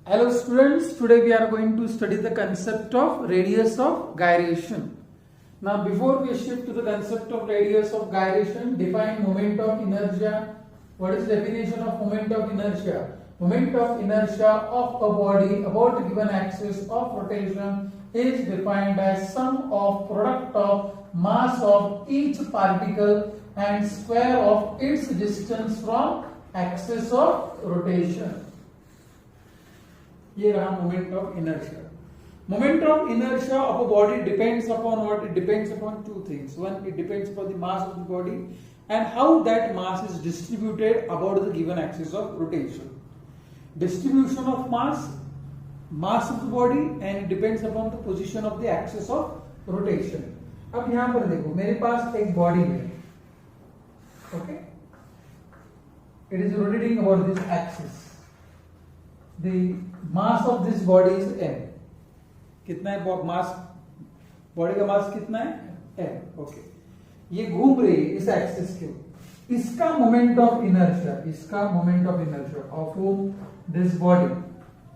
Hello students, today we are going to study the concept of radius of gyration. Now before we shift to the concept of radius of gyration, define moment of inertia. What is the definition of moment of inertia? Moment of inertia of a body about a given axis of rotation is defined as sum of product of mass of each particle and square of its distance from axis of rotation. ये रहा moment of inertia. Moment of inertia of a body depends upon what? It depends upon two things. One, it depends upon the mass of the body and how that mass is distributed about the given axis of rotation. Distribution of mass of the body, and it depends upon the position of the axis of rotation. अब यहां पर देखो, मेरे पास एक body है, okay? It is rotating about this axis. The mass of this body is m. कितना है मास? Body का मास कितना है? m. ओके, ये घूम रही है इस एक्सिस के ऊपर. इसका moment of inertia of this body,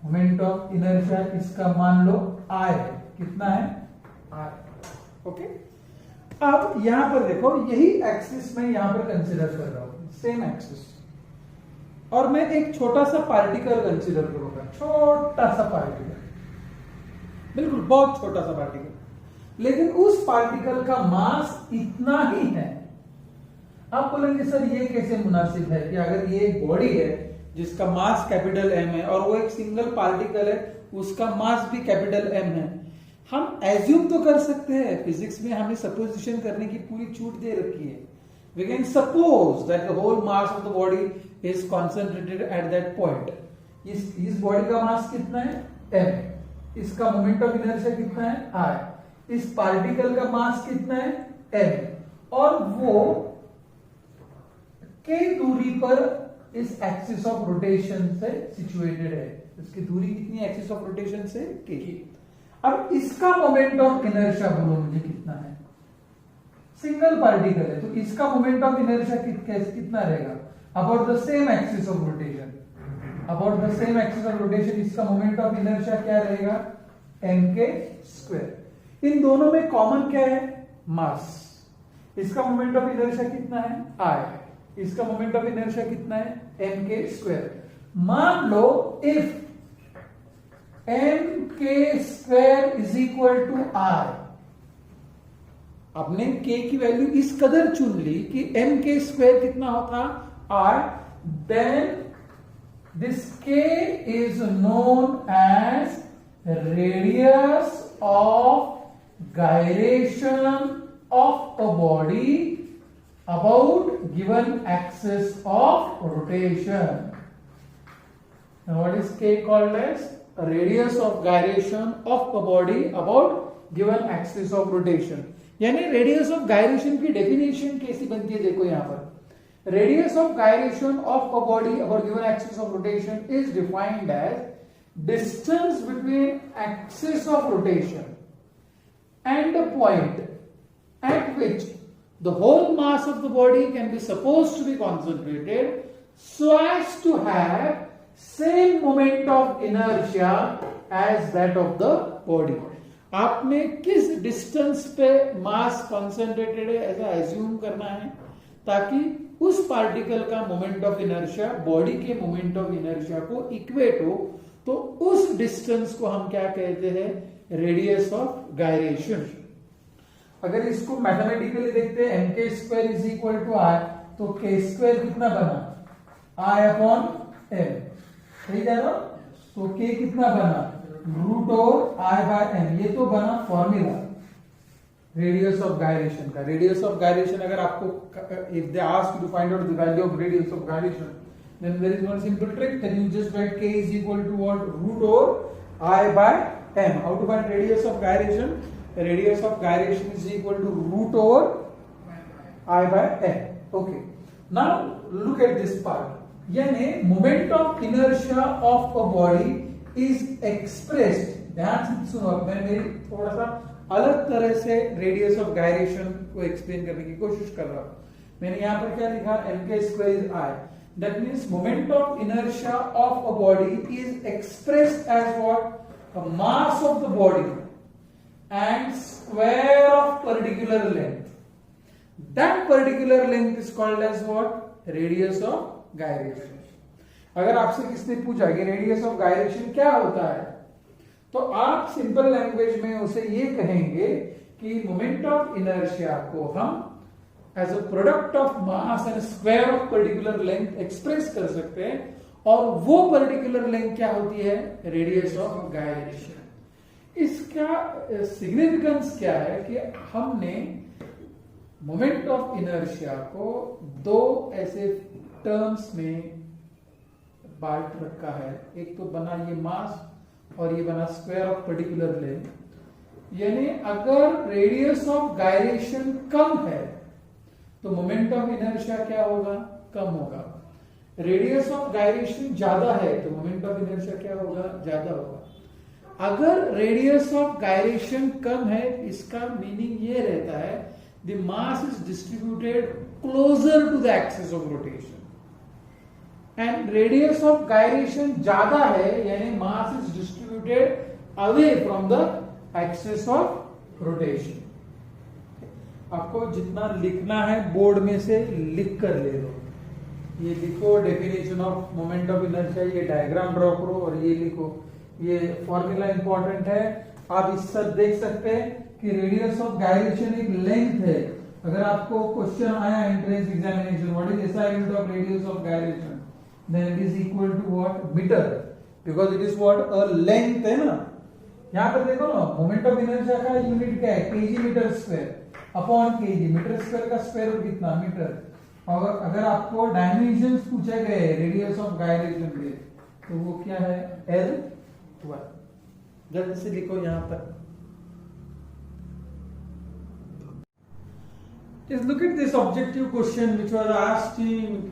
moment of inertia इसका मान लो I है. कितना है? I. ओके, अब यहां पर देखो, यही एक्सिस में यहां पर कंसीडर कर रहा हूं, सेम एक्सिस, और मैं एक छोटा सा पार्टिकल कंसीडर करूंगा. छोटा सा पार्टिकल, बिल्कुल बहुत छोटा सा पार्टिकल, लेकिन उस पार्टिकल का मास इतना ही है. आप बोलेंगे सर ये कैसे मुनासिब है कि अगर ये एक बॉडी है जिसका मास कैपिटल एम है और वो एक सिंगल पार्टिकल है, उसका मास भी कैपिटल एम है. हम एज्यूम तो कर सकते हैं, फिजिक्स में हमें सपोजिशन करने की पूरी छूट दे रखी है. We can suppose that the whole mass of the body is concentrated at that point. इस बॉडी का मास कितना है? m. इसका मोमेंट ऑफ इनर्शिया कितना है? I. इस पार्टिकल का मास कितना है? m. और वो k दूरी पर इस एक्सिस ऑफ रोटेशन से सिचुएटेड है. इसकी दूरी कितनी है एक्सिस ऑफ रोटेशन से? k. अब इसका मोमेंट ऑफ इनर्शिया बोलो मुझे कितना है? सिंगल पार्टिकल है तो इसका मोमेंट ऑफ इनर्शिया कितना रहेगा? About the same axis of rotation. About the same axis of rotation इसका मोमेंट ऑफ इनर्शिया क्या रहेगा? mk². इन दोनों में कॉमन क्या है? मास. इसका मोमेंट ऑफ इनर्शिया कितना है? I. इसका मोमेंट ऑफ इनर्शिया कितना है? mk². मान लो if mk² is equal to I, आपने k की वैल्यू इस कदर चुन ली कि mk² कितना होता? I. Then this k is known as radius of gyration of a body about given axis of rotation. Now what is k called as? Radius of gyration of a body about given axis of rotation. यानी radius of gyration की definition कैसी बनती है? देखो यहां पर, radius of gyration of a body about given axis of rotation is defined as distance between axis of rotation and a point at which the whole mass of the body can be supposed to be concentrated so as to have same moment of inertia as that of the body. आपने किस distance पे mass concentrated है ऐसा assume करना है ताकि उस particle का मोमेंट ऑफ इनर्शिया बॉडी के मोमेंट ऑफ इनर्शिया को इक्वेट हो. तो उस डिस्टेंस को हम क्या कहते हैं? Radius of gyration. अगर इसको मैथमेटिकली देखते हैं, mk² is equal to I, तो k² कितना बना? I upon m. सही जा रहा? तो k कितना बना? √I/m. ये तो बना फॉर्मूला रेडियस ऑफ गायरेशन का. रेडियस ऑफ गायरेशन अगर आपको, if they ask you to find out the value of radius of gyration, then there is one simple trick, then you just write k is equal to what? √I/m. How to find radius of gyration? Radius of gyration is equal to √I/m. Okay, now look at this part. यानी moment of inertia of a body is expressed, ध्यान से सुनो, मैं मेरी थोड़ा सा अलग तरह से रेडियस ऑफ गायरेशन को एक्सप्लेन करने की कोशिश कर रहा हूं. मैंने यहां पर क्या लिखा? mk² is I. That means moment of inertia of a body is expressed as what? The mass of the body and square of particular length. That particular length is called as what? Radius of gyration. अगर आपसे किसने पूछा कि radius of gyration क्या होता है, तो आप सिंपल लैंग्वेज में उसे ये कहेंगे कि मोमेंट ऑफ इनर्शिया को हम as a product of mass and square of particular length express कर सकते हैं, और वो पर्टिकुलर लेंथ क्या होती है? Radius of gyration. इसका सिग्निफिकेंस क्या है कि हमने मोमेंट ऑफ इनर्शिया को दो ऐसे टर्म्स में बांट रखा है। एक तो बना ये मास और ये बना स्क्वायर ऑफ पर्टिकुलर लेंथ, यानी अगर रेडियस ऑफ गायरेशन कम है तो मोमेंट ऑफ इनर्शिया क्या होगा? कम होगा। रेडियस ऑफ गायरेशन ज्यादा है तो मोमेंट ऑफ इनर्शिया क्या होगा? ज्यादा होगा। अगर रेडियस ऑफ गायरेशन कम है, इसका मीनिंग ये रहता है the mass is distributed closer to the axis of rotation, and radius of gyration ज्यादा है यानी mass is distributed away from the axis of rotation. आपको जितना लिखना है बोर्ड में से लिख कर ले लो। ये लिखो definition of moment of inertia, ये डायग्राम ड्रॉ करो और ये लिखो। ये फॉर्मूला इंपॉर्टेंट है। आप इस सब देख सकते हैं कि रेडियस ऑफ गायरेशन एक लेंथ है। अगर आपको क्वेश्चन आया entrance examination, what is SI unit of radius of gyration, then it is equal to what? Metre, because it is what? A length है ना। यहां पर देखो ना, मोमेंट ऑफ इनर्शिया का यूनिट क्या है? KG metre square upon KG. Metre square का स्क्वायर रूट कितना? मीटर। और अगर आपको डायमेंशंस पूछे गए रेडियस ऑफ गायरेशन के, तो वो क्या है? L1। जल्द से लिखो यहां पर। Just look at this objective question which was asked in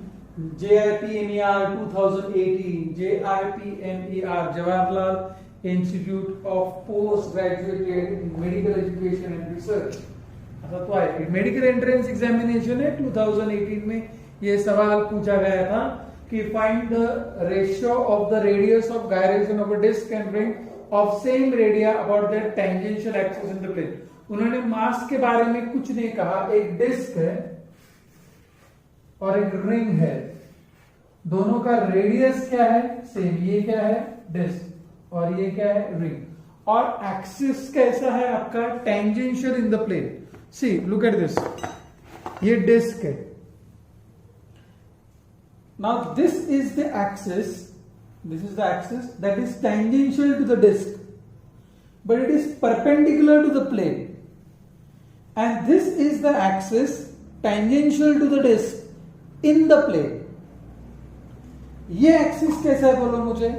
JIPMER 2018, JIPMER, Jawaharlal Institute of Postgraduate in Medical Education and Research। तो है मेडिकल एंट्रेंस एग्जामिनेशन है 2018 में ये सवाल पूछा गया था कि find the ratio of the radius of gyration of a disc and ring of same radii about the tangential axis in the plane. उन्होंने मास के बारे में कुछ नहीं कहा। एक डिस्क है और एक रिंग है, दोनों का रेडियस क्या है? सेम। ये क्या है? डिस्क, और ये क्या है? रिंग। और एक्सिस कैसा है आपका? Tangential in the plane. See look at this, ये डिस्क है। Now this is the axis, this is the axis that is tangential to the disk, but it is perpendicular to the plane, and this is the axis tangential to the disk in the plane। ये axis कैसा है बोलो मुझे?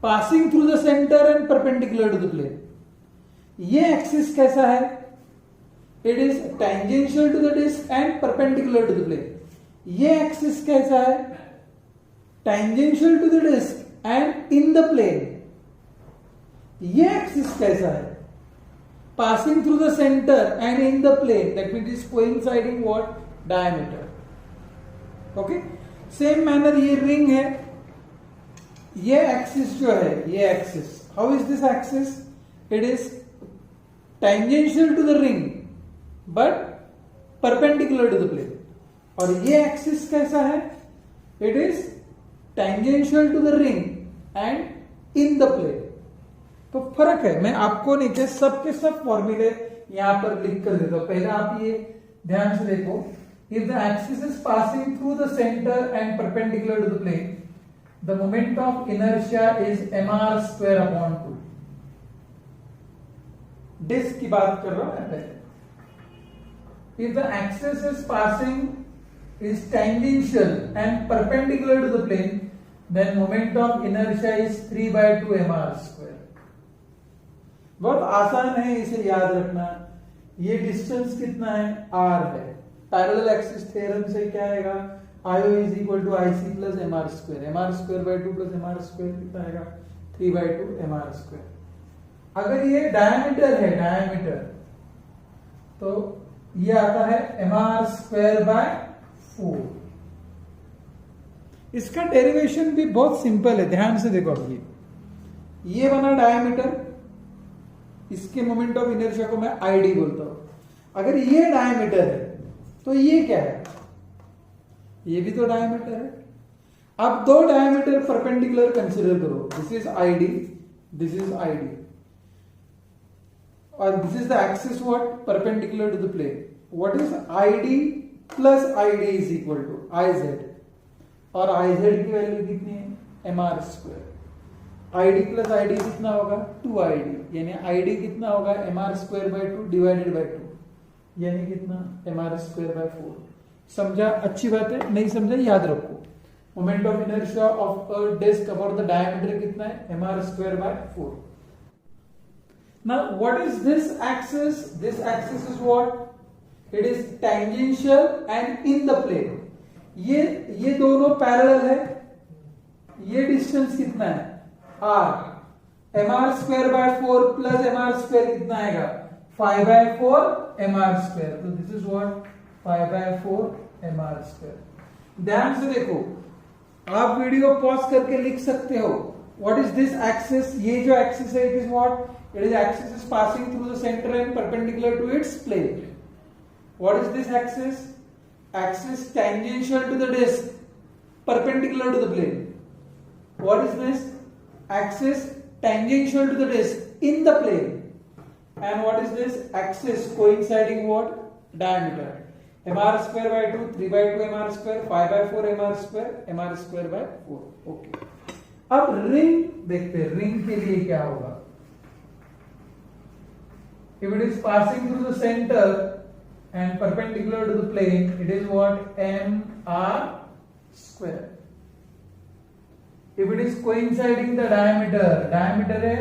Passing through the centre and perpendicular to the plane. ये axis कैसा है? It is tangential to the disc and perpendicular to the plane. ये axis कैसा है? Tangential to the disc and in the plane. ये एक्सिस कैसा है? Passing through the centre and in the plane, that means is coinciding what? Diameter. Okay, same manner ये ring है। ये axis जो है, ये axis, how is this axis? It is tangential to the ring but perpendicular to the plane. और ये axis कैसा है? It is tangential to the ring and in the plane. तो फर्क है। मैं आपको नहीं के सब फॉर्मूले यहां पर लिख कर देता हूं। पहले आप ये ध्यान से देखो, if the axis is passing through the centre and perpendicular to the plane, the moment of inertia is mr square upon 2। Disc की बात कर रहा हूं मैं पहले। If the axis is passing is tangential and perpendicular to the plane, then moment of inertia is 3/2 mr square। बहुत आसान है इसे याद रखना। ये डिस्टेंस कितना है? r है। पैरेलल एक्सिस थ्योरम से क्या आएगा? IO is equal to IC plus mr square। mr square by 2 plus mr square कितना आएगा? 3/2 mr square। अगर ये डायमीटर है, डायमीटर, तो ये आता है mr square by 4। इसका डेरिवेशन भी बहुत सिंपल है, ध्यान से देखो। अभी ये बना डायमीटर, इसके मोमेंट ऑफ इनर्शिया को मैं आईडी बोलता हूं। अगर ये डायमीटर है तो ये क्या है, ये भी तो डायमीटर है। अब दो डायमीटर परपेंडिकुलर कंसीडर करो, this is ID, this is ID, और this is the axis what, perpendicular to the plane. What is ID plus ID is equal to IZ, और आईजेड की वैल्यू कितनी है, mr square. ID plus ID कितना होगा, 2id, यानी ID कितना होगा, mr square by 2 divided by 2, यानी कितना, mr स्क्वायर बाय 4। समझा? अच्छी बात है, नहीं समझा याद रखो। Moment of inertia of a disc about the diameter कितना है, mr square by 4। Now what is this axis? This axis is what? It is tangential and in the plane. ये दोनों पैरेलल है। ये डिस्टेंस कितना है, r, mr square by 4 plus mr square कितना आएगा, 5 बाय 4 mr स्क्वायर। तो this is what, 5 by 4 mr square. ध्यान से देखो, आप वीडियो पॉज करके लिख सकते हो। What is this axis? ये जो एक्सिस है, it is what, it is axis is passing through the center and perpendicular to its plane. What is this axis? Axis tangential to the disc, perpendicular to the plane. What is this? Axis tangential to the disc in the plane. And what is this? Axis coinciding what? Diameter. mr square by 2, 3 by 2 mr square, 5 by 4 mr square by 4. Okay. अब ring देखते हैं, ring के लिए क्या होगा। If it is passing through the center and perpendicular to the plane, it is what, mr square. If it is coinciding the diameter, diameter है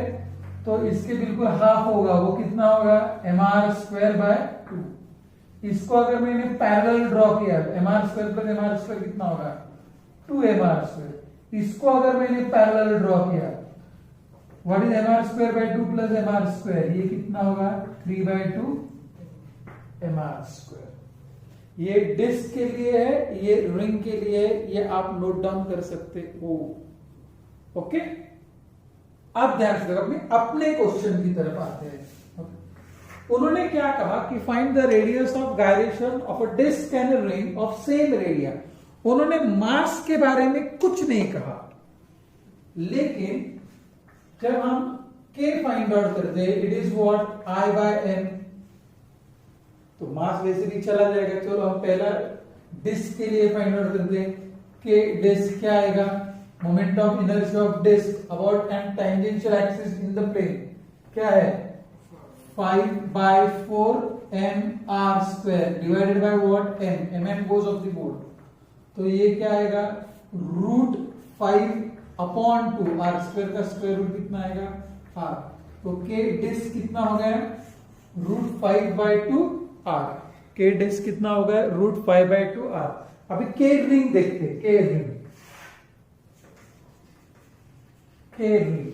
तो इसके बिल्कुल हाफ होगा, वो कितना होगा, mr स्क्वायर बाय 2। इसको अगर मैंने पैरेलल ड्रॉ किया, mr square plus mr square कितना होगा, 2mr स्क्वायर। इसको अगर मैंने पैरेलल ड्रॉ किया, what is mr square by 2 plus mr square, ये कितना होगा, 3 बाय 2 mr स्क्वायर। ये डिस्क के लिए है, ये रिंग के लिए है, ये आप नोट डाउन कर सकते हो। ओके, अब ध्यान से अपने क्वेश्चन की तरफ आते हैं। उन्होंने क्या कहा कि find the radius of gyration of a disc and a ring of same radii. उन्होंने मास के बारे में कुछ नहीं कहा, लेकिन जब हम k फाइंड आउट करते हैं, it is what, I by m, तो मास वैसे भी चला जाएगा। चलो हम पहला डिस्क के लिए फाइंड आउट करते हैं। k डिस्क क्या आएगा, moment of inertia of disc about and tangential axis in the plane क्या है, 5 by 4 mr square divided by what, m goes off the board. तो ये क्या आएगा, रूट 5 अपॉन 2, आर स्क्वायर का स्क्वायर रूट कितना आएगा, आर। तो के डिस्क कितना हो गया, root 5 by 2 R. K disc कितना हो गया, रूट 5 बाय 2 आर। अभी के रिंग देखते हैं, K ring, K ring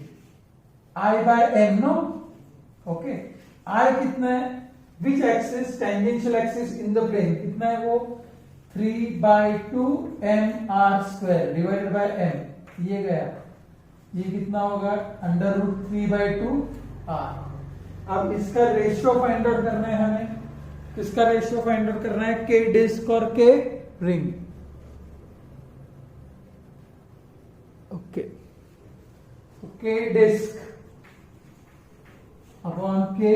I by M, no, okay. I कितना है, which axis, tangential axis in the plane कितना है, वो 3 by 2 mr square divided by m। ये गया, ये कितना होगा, अंडर रूट 3 बाय 2 r। अब इसका रेशियो फाइंड आउट करना है हमें, किसका रेशियो फाइंड आउट करना है, के डिस्क और K ring. Okay, K disc upon K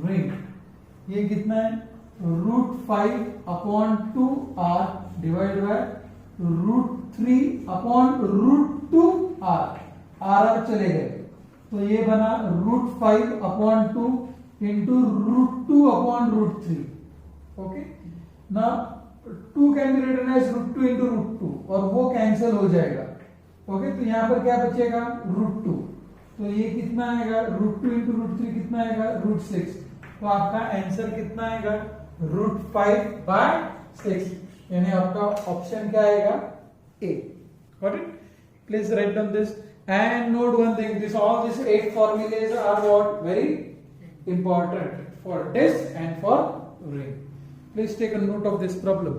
ring, ये कितना है, root 5 upon 2 r divide by root 3 upon root 2 r। R चले गए, तो ये बना root 5 upon 2 into root 2 upon root 3। Okay, ना 2 can be written as root 2 into root 2, और वो कैंसिल हो जाएगा। ओके, तो यहां पर क्या बचेगा, रूट 2। तो ये कितना आएगा, रूट 2 इंटू रूट 3 कितना आएगा, रूट 6। तो आपका आंसर कितना आएगा, रूट 5 बाय 6, यानी आपका ऑप्शन क्या आएगा, A. Got it? Please write down this and note one thing, this all these 8 formulas are what, very important for disc and for ring. Please take a note of this problem.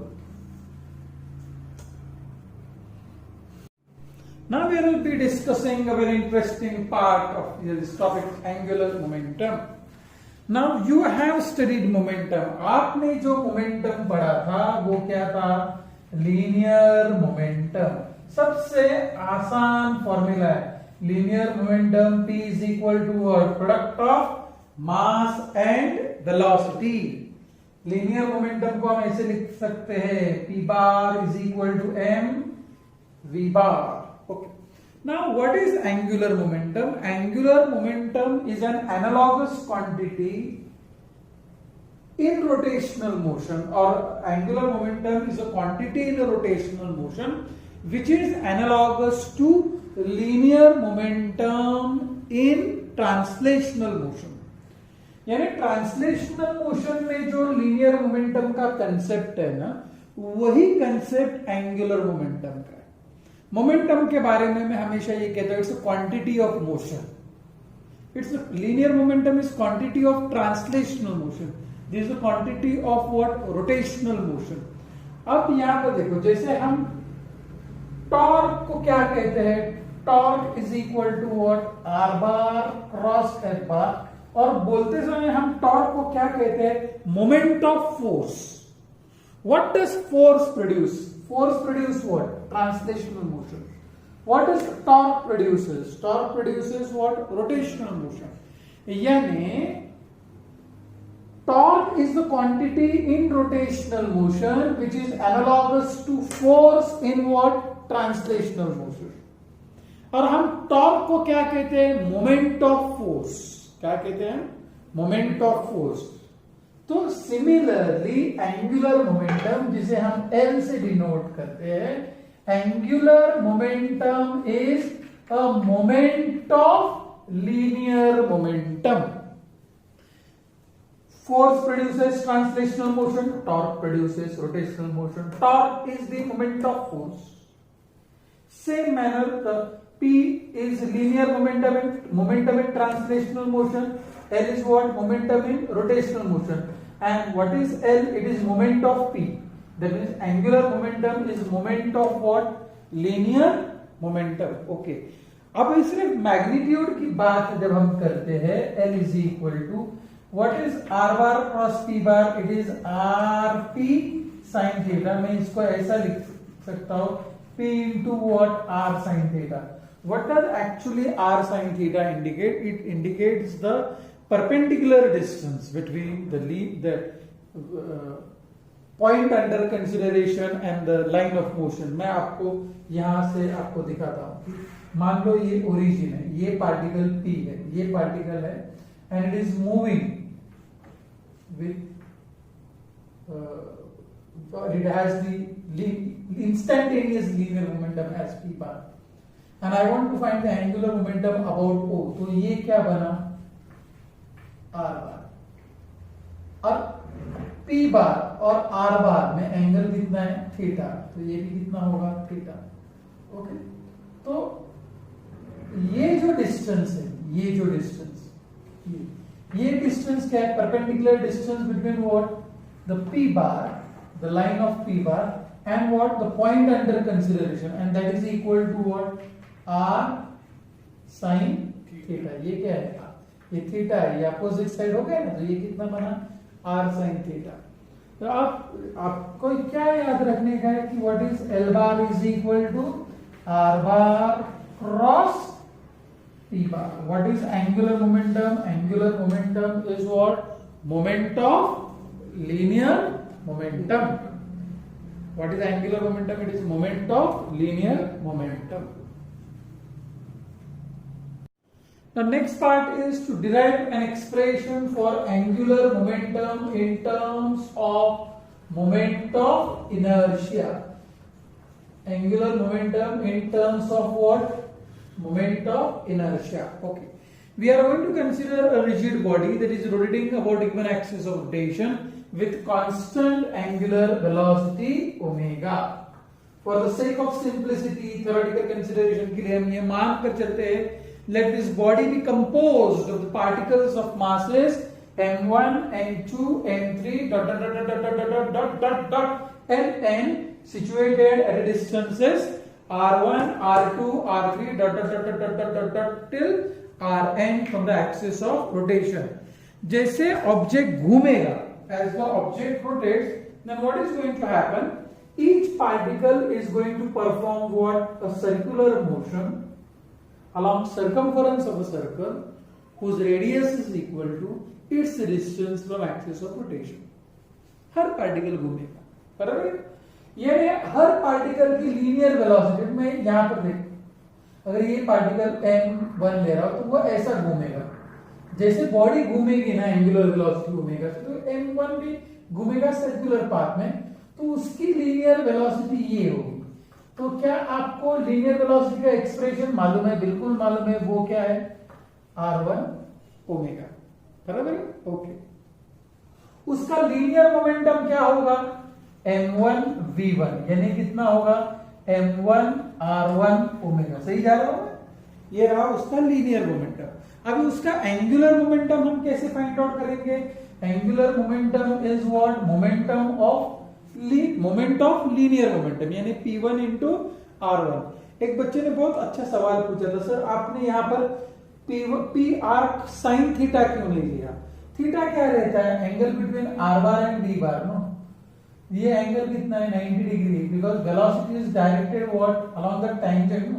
Now we will be discussing a very interesting part of this topic, angular momentum. Now you have studied momentum. आपने जो momentum पढ़ा था वो क्या था? Linear momentum. सबसे आसान formula है linear momentum. P is equal to product of mass and velocity. Linear momentum को हम ऐसे लिख सकते हैं P bar is equal to m V bar. Okay. Now what is angular momentum? Angular momentum is an analogous quantity in rotational motion, or angular momentum is a quantity in a rotational motion which is analogous to linear momentum in translational motion. यानी translational motion में जो linear momentum का concept है ना, वही concept angular momentum का है. Momentum के बारे में मैं हमेशा ये कहता हूं, it's a quantity of motion. It's linear momentum is quantity of translational motion. This is quantity of what? Rotational motion. अब यहां पर देखो, जैसे हम टॉर्क को क्या कहते हैं? Torque is equal to what? R bar cross F bar. और बोलते समय हम टॉर्क को क्या कहते हैं? Moment of force. What does force produce? Force produce what? Translational motion. What does torque produces? Torque produces what? Rotational motion. यानी torque is the quantity in rotational motion which is analogous to force in what? Translational motion. और हम torque को क्या कहते हैं? Moment of force. क्या कहते हैं? Moment of force. तो सिमिलरली एंगुलर मोमेंटम, जिसे हम L से डिनोट करते हैं, angular momentum is a moment of linear momentum. Force produces translational motion, torque produces rotational motion. Torque is the moment of force. Same manner the P is linear momentum in translational motion. L is what? Momentum in rotational motion. And what is L? It is moment of P. That means angular momentum is moment of what? Linear momentum. Okay. अब सिर्फ magnitude की बात जब हम करते हैं, L is equal to what is R bar cross P bar? It is RP sin theta. मैं इसको ऐसा लिख सकता हूँ P into what? R sin theta. What does actually R sin theta indicate? It indicates the perpendicular distance between the point under consideration and the line of motion. मैं आपको यहां से आपको दिखाता हूं. मान लो ये ओरिजिन है, ये पार्टिकल P है, ये पार्टिकल है, and it is moving with it has the instantaneous linear momentum as P bar. And I want to find the angular momentum about O. तो ये क्या बना? R बार. और P बार और R बार में एंगल कितना है? थीटा. तो ये भी कितना होगा? थीटा. ओके. तो ये जो डिस्टेंस है, ये जो डिस्टेंस, ये डिस्टेंस क्या है? Perpendicular distance between what? The P bar, the line of P bar, and what? The point under consideration, and that is equal to what? R sin theta. ये क्या है? ये थीटा है, ये अपोजिट साइड हो गया ना, तो ये कितना बना? R sin theta. तो आपको क्या याद रखने का है कि what is L bar is equal to R bar cross P bar. What is angular momentum? Angular momentum is what? Moment of linear momentum. What is angular momentum? It is moment of linear momentum. The next part is to derive an expression for angular momentum in terms of moment of inertia. Angular momentum in terms of what? Moment of inertia. Okay. We are going to consider a rigid body that is rotating about given axis of rotation with constant angular velocity omega. For the sake of simplicity, theoretical consideration के लिए हम ये मान कर चलते हैं, let this body be composed of the particles of masses m1, m2, m3 dot and n situated at distances r1, r2, r3 dot dot dot dot dot dot dot till rn from the axis of rotation. जैसे object घूमेगा, as the object rotates, then what is going to happen? Each particle is going to perform what? A circular motion along circumference of a circle whose radius is equal to its distance from axis of rotation. Her particle घूमेगा, बराबर है? ये हर particle की linear velocity में यहां पर देख, अगर ये पार्टिकल m1 ले रहा हो तो वो ऐसा घूमेगा, जैसे बॉडी घूमेगी ना, एंगुलर वेलोसिटी घूमेगा, तो m1 भी घूमेगा सर्कुलर पाथ में, तो उसकी लीनियर वेलोसिटी ये होगी। तो क्या आपको लीनियर वेलोसिटी का एक्सप्रेशन मालूम है? बिल्कुल मालूम है। वो क्या है? r1 ओमेगा, बराबर है? ओके। उसका लीनियर मोमेंटम क्या होगा? m1 v1, यानी कितना होगा? m1 r1 omega. सही जा रहा होगा? ये रहा उसका लीनियर मोमेंटम। अभी उसका एंगुलर मोमेंटम हम कैसे फाइंड आउट करेंगे? Angular momentum is what? Moment of linear momentum, यानी p1 इंटू r1। एक बच्चे ने बहुत अच्छा सवाल पूछा था, सर आपने यहाँ पर p r साइन थीटा क्यों नहीं लिया? थीटा क्या रहता है? Angle between r bar and b bar, no? ये एंगल कितना है? 90 degree, because velocity is directed what? Along the tangent, no?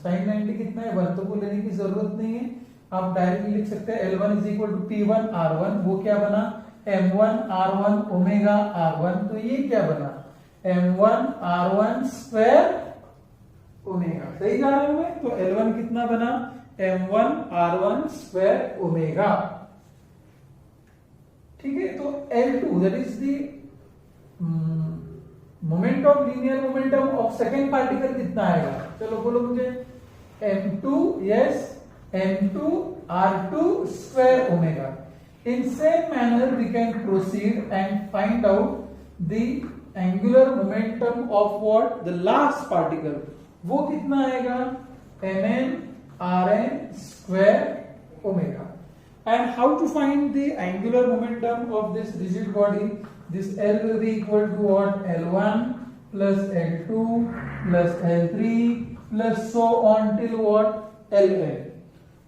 Sine 90 कितना है? 1, तो को लेने की जरूरत नहीं है, आप डायरेक्टली लिख सकते हैं L1 is equal to P1 R1। वो क्या बना? M1 R1 omega R1। तो ये क्या बना? M1 R1 square omega. सही जा रहा हूं मैं? तो L1 कितना बना? M1 R1 square omega. ठीक है, तो L2 that is the moment of linear momentum of second particle कितना आएगा? चलो बोलो मुझे। M2, yes, m2 r2 square omega. In same manner we can proceed and find out the angular momentum of what? The last particle. वो कितना आएगा? mn rn square omega. And how to find the angular momentum of this rigid body? This L will be equal to what? L1 plus L2 plus L3 plus so on till what? Ln.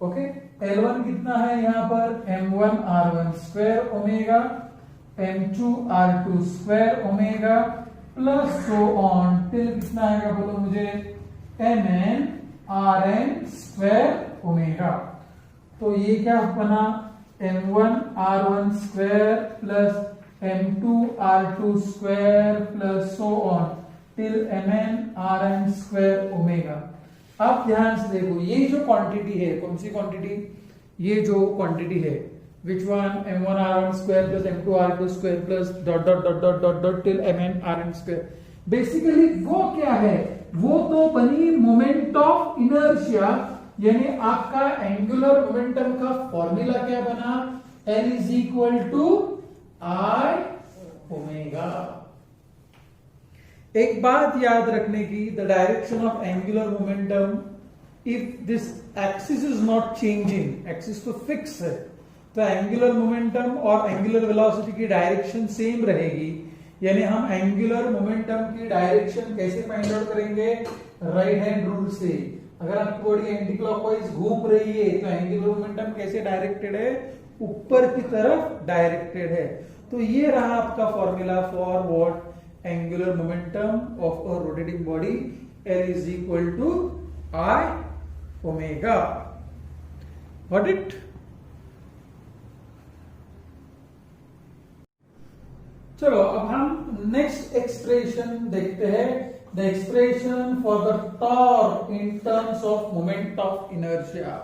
Okay, L1 कितना है यहाँ पर? m1 r1 square omega, m2 r2 square omega plus so on till कितना आएगा बोलो मुझे? mn rn square omega. तो ये क्या बना? m1 r1 square plus m2 r2 square plus so on till mn rn square omega. अब ध्यान से देखो, ये जो क्वांटिटी है, कौन सी क्वांटिटी? ये जो क्वांटिटी है, which one? m1 r1 square plus m2 r2 square plus dot dot dot dot dot dot till mn rn square. Basically वो क्या है? वो तो बनी मोमेंट ऑफ इनर्शिया, यानी आपका एंगुलर मोमेंटम का फॉर्मूला क्या बना? L is equal to I omega. एक बात याद रखने की, the direction of angular momentum, if this axis is not changing, axis तो फिक्स है, तो एंगुलर मोमेंटम और एंगुलर वेलोसिटी की डायरेक्शन सेम रहेगी। यानी हम एंगुलर मोमेंटम की डायरेक्शन कैसे फाइंड आउट करेंगे? राइट हैंड रूल से। अगर आपकी बॉडी एंटी क्लॉकवाइज घूम रही है तो एंगुलर मोमेंटम कैसे डायरेक्टेड है? ऊपर की तरफ डायरेक्टेड है। तो ये रहा आपका formula for what? Angular momentum of a rotating body. L is equal to I omega. Got it? चलो अब हम नेक्स्ट एक्सप्रेशन देखते हैं, the expression for the torque in terms of moment of inertia.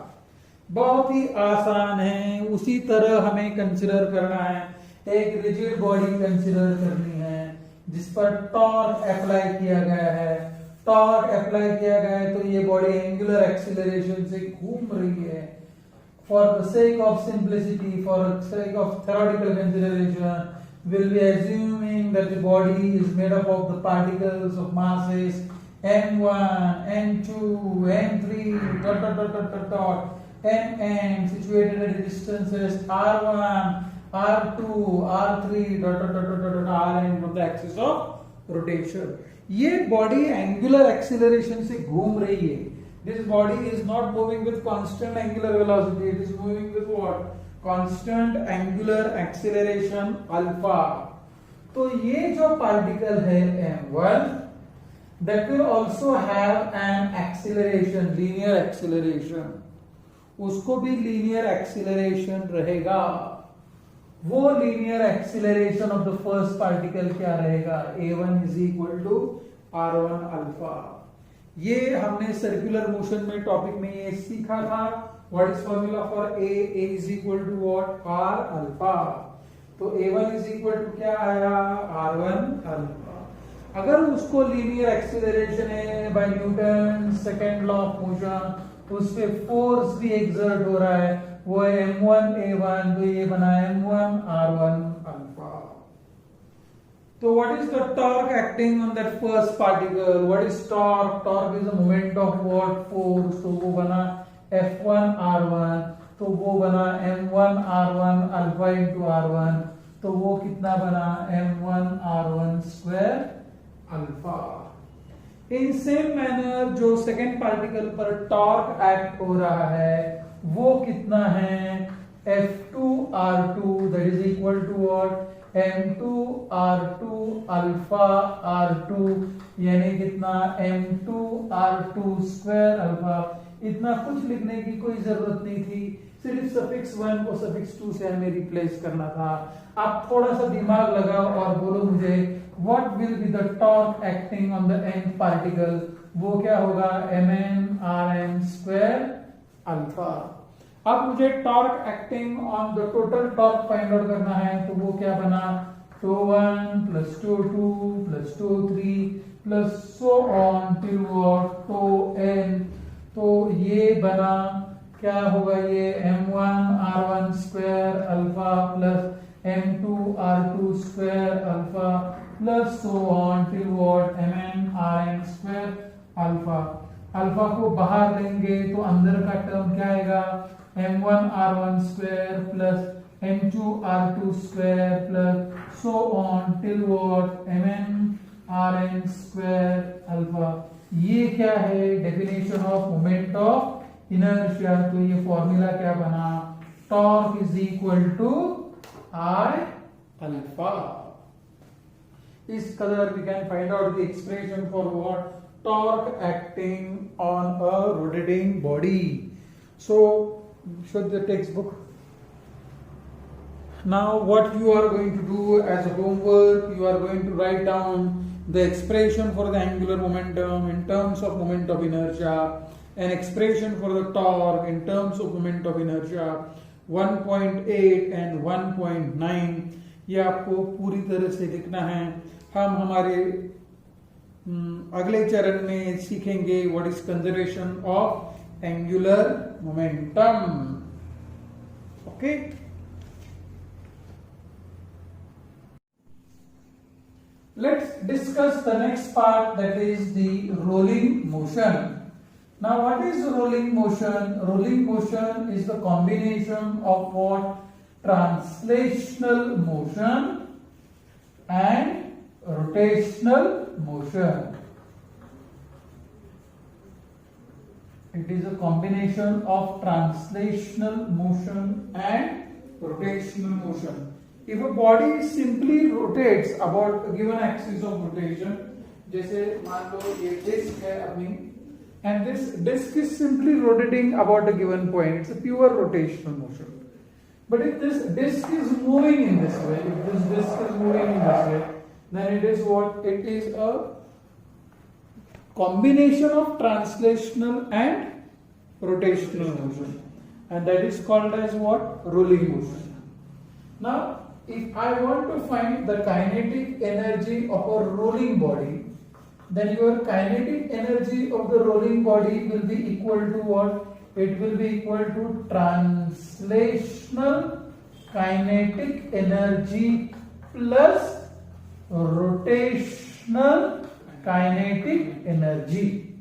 बहुत ही आसान है, उसी तरह हमें कंसिडर करना है। एक रिजिड बॉडी कंसिडर करनी है जिस पर टॉर्क अप्लाई किया गया है। टॉर्क अप्लाई किया गया है तो ये बॉडी एंगुलर एक्सीलरेशन से घूम रही है। For the sake of simplicity, for the sake of theoretical consideration, we'll be assuming that the body is made up of the particles of masses m1, m2, m3, dot dot dot dot dot dot, mn situated at distances r1, r2, r3, dot dot dot dot dot rn from the axis of rotation. ये body angular acceleration से घूम रही है. This body is not moving with constant angular velocity, it is moving with what? Constant angular acceleration alpha. तो ये जो particle है m1 that will also have an acceleration, linear acceleration. उसको भी linear acceleration रहेगा. वो linear acceleration of the first particle क्या रहेगा? a1 is equal to r1 alpha. ये हमने circular motion में टॉपिक में ये सीखा था. What is formula for a? A is equal to what? r alpha. तो a1 is equal to क्या आया? r1 alpha. अगर उसको लीनियर एक्सीलरेशन है by Newton second law of motion, उस पे फोर्स भी एक्सर्ट हो रहा है, वो है m1 a1, तो ये बना m1 r1 अल्फा. तो what is the torque acting on that first particle? What is torque? Torque is the moment of what? Force. तो वो बना f1 r1, तो वो बना m1 r1 alpha into r1, तो वो कितना बना? m1 r1 square alpha. In same manner जो सेकेंड पार्टिकल पर टॉर्क एक्ट हो रहा है वो कितना है? F2 R2 that is equal to what? M2 R2 alpha R2, यानी कितना? M2 R2 square alpha. इतना कुछ लिखने की कोई जरूरत नहीं थी, सिर्फ सफिक्स 1 को सफिक्स 2 से हमें रिप्लेस करना था. आप थोड़ा सा दिमाग लगाओ और बोलो मुझे what will be the torque acting on the nth particle? वो क्या होगा? mn rn square alpha. अब मुझे torque acting on the total torque find out करना है, तो वो क्या बना? τ1 plus τ2 plus τ3 plus so on till what? τn. तो ये बना क्या होगा? ये m1 r1 square alpha plus m2 r2 square alpha plus so on till what? mn rn square alpha. Alpha को बाहर लेंगे तो अंदर का टर्म क्या आएगा? m1 r1 square plus m2 r2 square plus so on till what? mn rn square alpha. ये क्या है? Definition of moment of inertia. तो ये फॉर्मूला क्या बना? Torque is equal to I alpha. इस कदर we can find out the expression for what? Torque acting on a rotating body. So show the textbook. Now what you are going to do as a homework, you are going to write down the expression for the angular momentum in terms of moment of inertia, an expression for the torque in terms of moment of inertia, 1.8 and 1.9. ये आपको पूरी तरह से लिखना है. हम हमारे अगले चरण में सीखेंगे what is conservation of angular momentum. Okay, let's discuss the next part, that is the rolling motion. Now what is rolling motion? Rolling motion is the combination of what? Translational motion and rotational motion. It is a combination of translational motion and rotational motion. If a body simply rotates about a given axis of rotation, जैसे मान लो ये disc है अपनी, and this disk is simply rotating about a given point, it's a pure rotational motion. But if this disk is moving in this way, if this disk is moving in this way, then it is what? It is a combination of translational and rotational motion, and that is called as what? Rolling motion. Now if I want to find the kinetic energy of a rolling body, then your kinetic energy of the rolling body will be equal to what? It will be equal to translational kinetic energy plus rotational kinetic energy.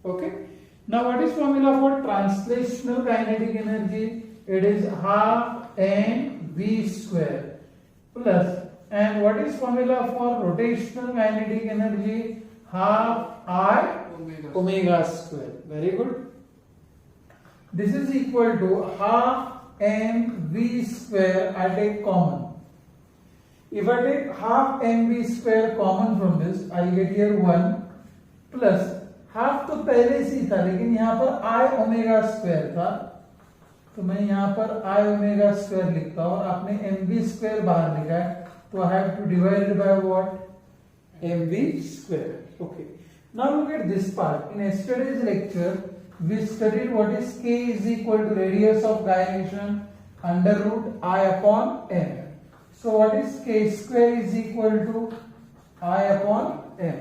Okay. Now what is formula for translational kinetic energy? It is half n v square plus, and what is formula for rotational kinetic energy? half I omega square. Very good. This is equal to half mv square. I take common. If I take half mv square common from this, I get here 1 plus half तो पहले से ही था, लेकिन यहाँ पर I omega square था, तो मैं यहाँ पर I ओमेगा स्क्वायर लिखता हूँ और आपने mv स्क्वायर बाहर लिखा है, तो I have to divide it by what? mv square. Okay. Now look at this part. In yesterday's lecture, we studied what is k is equal to radius of dilation under root I upon m. So what is k square is equal to I upon m.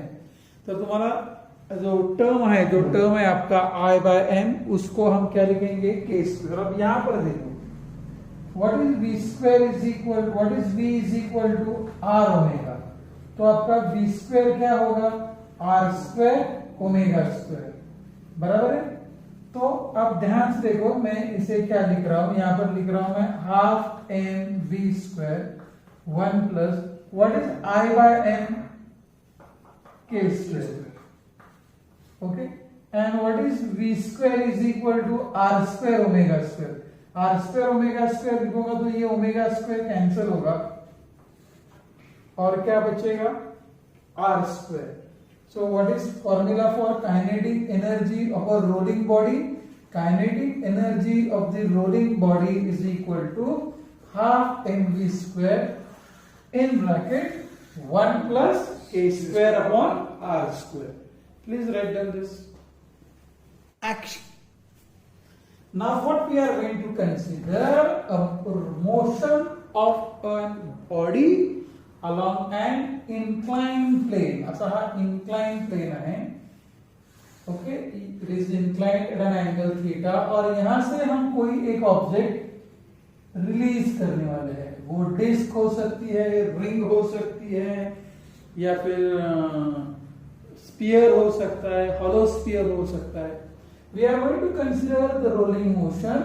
तो तुम्हारा जो term है आपका I by m, उसको हम क्या लिखेंगे? k square. अब यहाँ पर देखो, what is v square is equal, what is v is equal to r omega. तो आपका v स्क्वायर क्या होगा? r square omega square. बराबर है. तो अब ध्यान से देखो, मैं इसे क्या लिख रहा हूं, यहां पर लिख रहा हूं मैं half M V square 1 plus what is I by m k square. Okay. And what is v square is equal to r square omega square. r square omega square लिखोगा तो ये ओमेगा स्क्वायर कैंसिल होगा और क्या बचेगा? r square. So what is formula for kinetic energy of a rolling body? Kinetic energy of the rolling body is equal to half mv square in bracket 1 plus k square upon r square. Please write down this. Action. Now what we are going to consider, a motion of a body along an inclined plane. असा हा inclined plane आहे. Okay. It is inclined at an angle theta और यहां से हम कोई एक object release करने वाले हैं. वो डिस्क हो सकती है, रिंग हो सकती है, या फिर स्पीयर हो सकता है, हॉलो स्पीयर हो सकता है. We are going to consider the rolling motion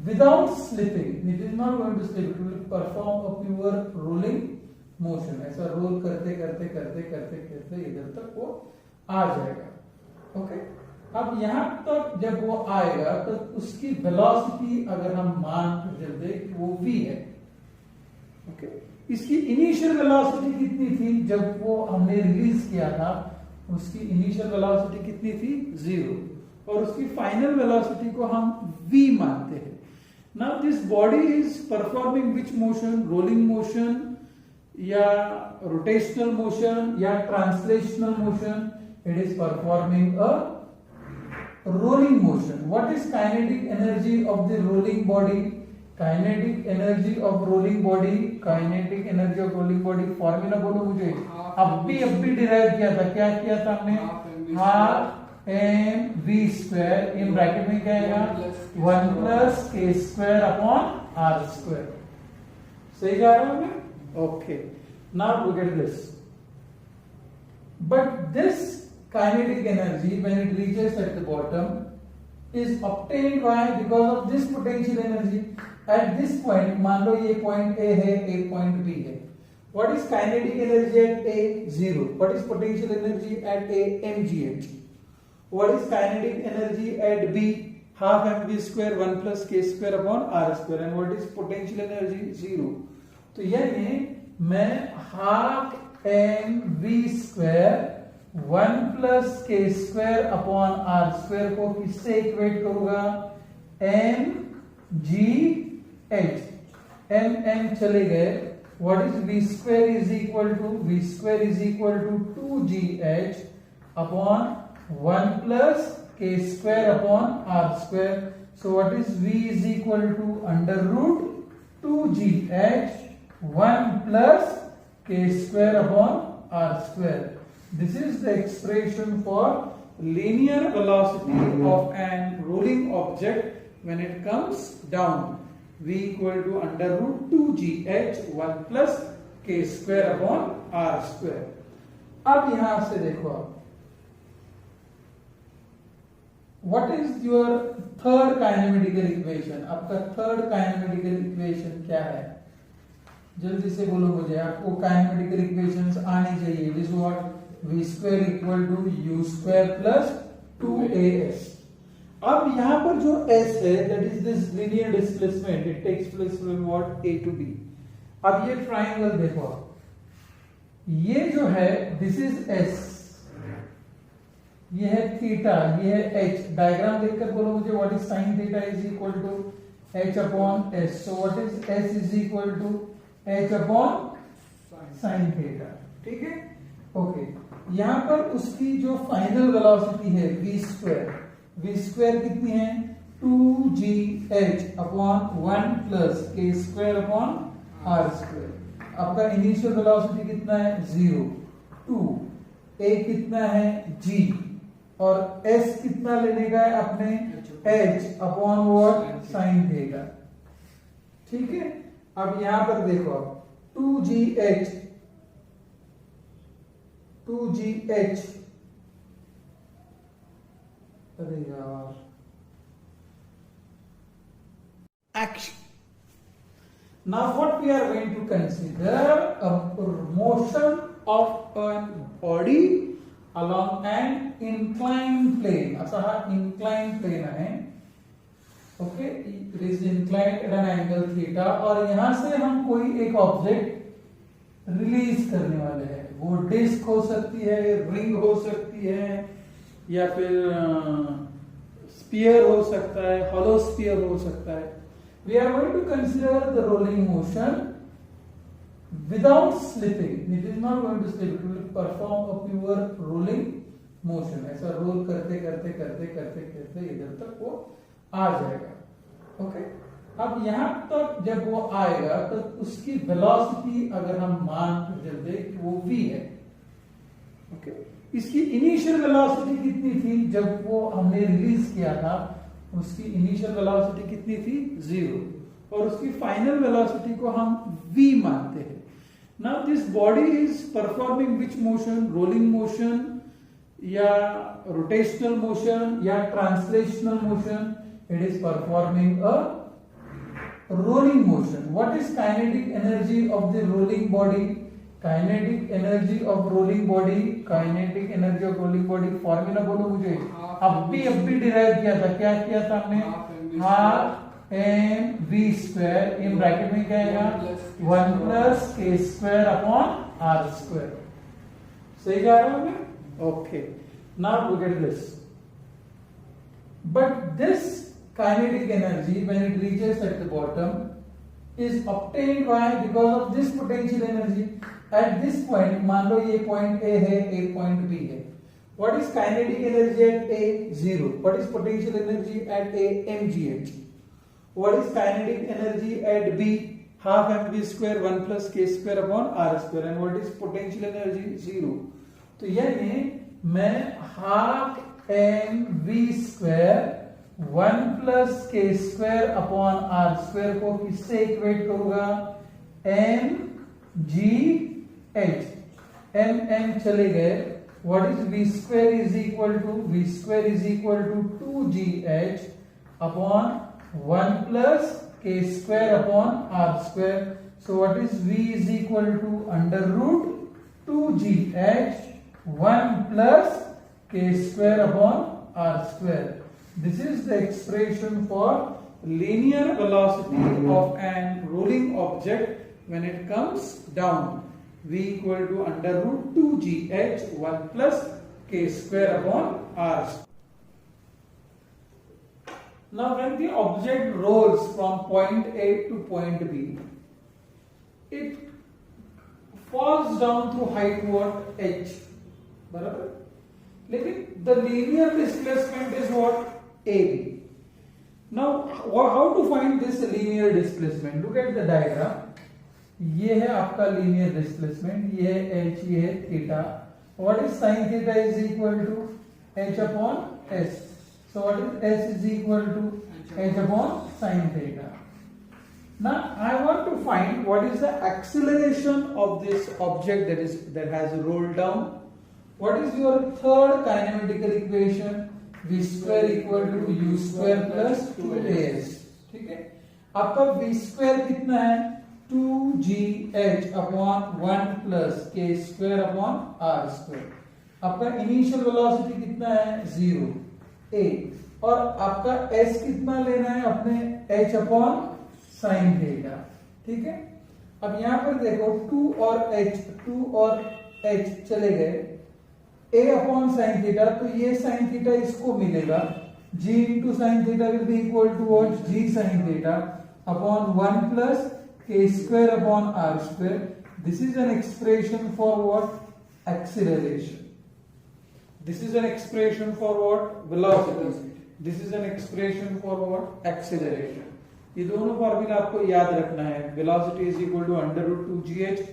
without slipping. It is not going to slip. It will perform a pure rolling motion. ऐसा रोल करते करते करते करते करते इधर तक वो आ जाएगा. ओके. अब यहाँ तक जब वो आएगा तो उसकी वेलोसिटी अगर हम मान कर चलते कि वो v है. ओके. इसकी इनिशियल वेलोसिटी कितनी थी जब वो हमने रिलीज किया था? उसकी इनिशियल वेलोसिटी कितनी थी? 0. और उसकी फाइनल वेलोसिटी को हम v मानते हैं. Now this body is performing which motion? Rolling motion या rotational motion या translational motion? It is performing a rolling motion. What is kinetic energy of the rolling body? Kinetic energy of rolling body. Kinetic energy of rolling body formula बोलो मुझे. अब भी derive किया था. क्या किया था हमने? Half M V square in bracket में क्या आएगा? 1 plus K square upon R square. सही जा रहा है? Okay. Now look at this. But this kinetic energy when it reaches at the bottom is obtained by because of this potential energy at this point. मान लो ये point A है, एक point B है. What is kinetic energy at A? 0. What is potential energy at A? mgh. What is kinetic energy at B? Half mv square 1 plus k square upon r square. And what is potential energy? 0. तो यानी मैं half mv square 1 plus k square upon r square को किससे equate करूंगा? mgh. m चले गए. What is v square is equal to? V square is equal to 2gh upon 1 plus k square upon r square. So what is v is equal to under root 2gh 1 plus k square upon r square. This is the expression for linear velocity of an rolling object when it comes down. V equal to under root 2gh 1 plus k square upon r square. अब यहां से देखो आप, what is your third kinematical equation? आपका third kinematical equation क्या है? जल्दी से बोलो मुझे. आपको kinematical equations आनी चाहिए. This is what v square equal to u square plus 2as। अब यहां पर जो s है that is this linear displacement, it takes place from what a to b। अब ये ट्राइंगल देखो, ये जो है दिस इज s, ये है थीटा, ये है h। डायग्राम देखकर बोलो मुझे what is sine theta is equal to h upon s। So what is s is equal to h upon sine theta. ठीक है, ओके। यहां पर उसकी जो फाइनल वेलोसिटी है v स्क्वायर कितनी है 2gh upon 1 plus k square upon r square. आपका इनिशियल वेलोसिटी कितना है 0, 2, a कितना है g और s कितना लेने का है अपने h upon what sign theta. ठीक है, अब यहां पर देखो आप 2gh अरे यार action. Now what we are going to consider a motion of a body along an inclined plane. असा हा inclined plane आहे, okay, it is inclined at an angle theta और यहां से हम कोई एक ऑब्जेक्ट रिलीज करने वाले हैं। वो डिस्क हो सकती है, रिंग हो सकती है, या फिर स्फीयर हो सकता है, हॉलो स्फीयर हो सकता है। We are going to consider the rolling motion without slipping. It is not going to slip, it will perform a pure rolling motion. ऐसा रोल करते करते करते करते करते इधर तक वो आ जाएगा। ओके, अब यहां तक जब वो आएगा तो उसकी वेलोसिटी अगर हम मान कर दें कि वो v है, ओके। इसकी इनिशियल वेलोसिटी कितनी थी जब वो हमने रिलीज किया था, उसकी इनिशियल वेलोसिटी कितनी थी 0, और उसकी फाइनल वेलोसिटी को हम v मानते हैं। Now this body is performing which motion, rolling motion या रोटेशनल मोशन या translational motion? It is performing a rolling motion. What is kinetic energy of the rolling body? Kinetic energy of rolling body, kinetic energy of rolling body formula बोलो मुझे। अब भी derive किया था, क्या किया था हमने? Half M V square, in bracket में क्या आएगा 1 plus K square upon R square. सही जा रहा हूं मैं? Okay, now look at this. But this kinetic energy when it reaches at the bottom is obtained by because of this potential energy at this point। मान लो ये point A है, एक point B है। What is kinetic energy at A? 0. What is potential energy at A? mgh. What is kinetic energy at B? Half mv square 1 plus k square upon r square। And what is potential energy? 0. तो यानी मैं half mv square 1 plus K square upon R square को किससे equate करूंगा? M G H. M चले गए, what is V square is equal to 2gh upon 1 plus K square upon R square. So what is v is equal to under root 2gh 1 plus K square upon R square. This is the expression for linear velocity of an rolling object when it comes down. V equal to under root 2gh 1 plus k square upon r. Now when the object rolls from point A to point B, it falls down through height what? h. बराबर? लेकिन the linear displacement is what? AB. Now, how to find this linear displacement? Look at the diagram. ये है आपका linear displacement, ये है h, ये है theta. What is sin theta is equal to h upon s. So what is s is equal to h upon sin theta. Now I want to find what is the acceleration of this object that has rolled down. What is your third kinematical equation? v square equal to u square plus 2as। ठीक है, आपका v square कितना है 2gh upon 1 plus k square upon r square. आपका initial velocity कितना है 0 a, और आपका s कितना लेना है अपने h अपॉन साइन थीटा, ठीक है। अब यहां पर देखो 2 और h चले गए, a अपॉन साइन थीटा, तो ये साइन थीटा इसको मिलेगा, g into sine theta will be equal to what, g sine theta upon 1 plus k square upon r square. This is an expression for what, acceleration. This is an expression for what, velocity. This is an expression for what, acceleration. ये दोनों formula आपको याद रखना है। velocity is equal to under root 2 gh